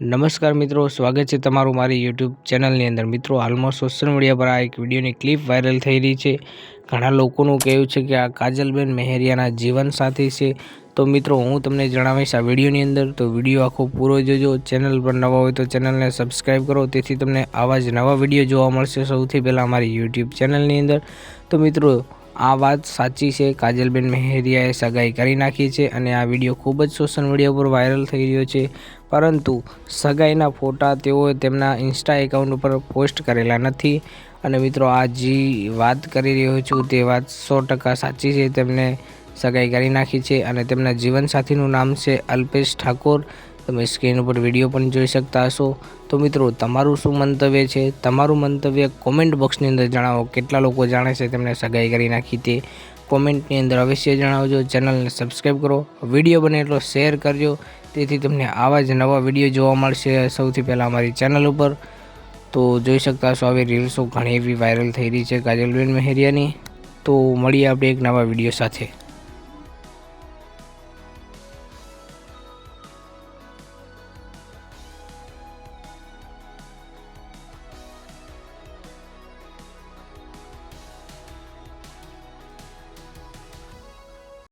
નમસ્કાર મિત્રો, સ્વાગત છે તમારું મારી યુટ્યુબ ચેનલની અંદર। મિત્રો, હાલમાં સોશિયલ મીડિયા પર આ એક વિડીયોની ક્લિપ વાયરલ થઈ રહી છે। ઘણા લોકોનું કહેવું છે કે આ કાજલબેન મહેરિયાના જીવનસાથી છે। તો મિત્રો, હું તમને જણાવીશ આ વિડીયોની અંદર, તો વિડીયો આખો પૂરો જોજો। ચેનલ પર નવા હોય તો ચેનલને સબસ્ક્રાઈબ કરો, તેથી તમને આવા જ નવા વિડીયો જોવા મળશે સૌથી પહેલાં અમારી યુટ્યુબ ચેનલની અંદર। તો મિત્રો, આ વાત સાચી છે, કાજલબેન મહેરિયાએ સગાઈ કરી નાખી છે અને આ વિડીયો ખૂબ જ સોશિયલ મીડિયા પર વાયરલ થઈ રહ્યો છે। પરંતુ સગાઈના ફોટા તેઓએ તેમના ઇન્સ્ટા એકાઉન્ટ ઉપર પોસ્ટ કરેલા નથી। અને મિત્રો, આ જે વાત કરી રહ્યો છું તે વાત 100% સાચી છે। તેમને સગાઈ કરી નાખી છે અને તેમના જીવનસાથીનું નામ છે અલ્પેશ ઠાકોર। તમે સ્ક્રીન ઉપર વિડીયો પણ જોઈ શકતા હશો। તો મિત્રો, તમારું શું મંતવ્ય છે? તમારું મંતવ્ય કોમેન્ટ બોક્સની અંદર જણાવો। કેટલા લોકો જાણે છે તેમને સગાઈ કરી નાખી તે કોમેન્ટની અંદર અવશ્ય જણાવજો। ચેનલને સબસ્ક્રાઈબ કરો, વિડીયો બને એટલો શેર કરજો, તેથી તમને આવા જ નવા વિડીયો જોવા મળશે સૌથી પહેલાં અમારી ચેનલ ઉપર। તો જોઈ શકતા હશો, આવી રીલ્સો ઘણી એવી વાયરલ થઈ રહી છે કાજલબેન મહેરિયાની। તો મળીએ આપણે એક નવા વિડીયો સાથે।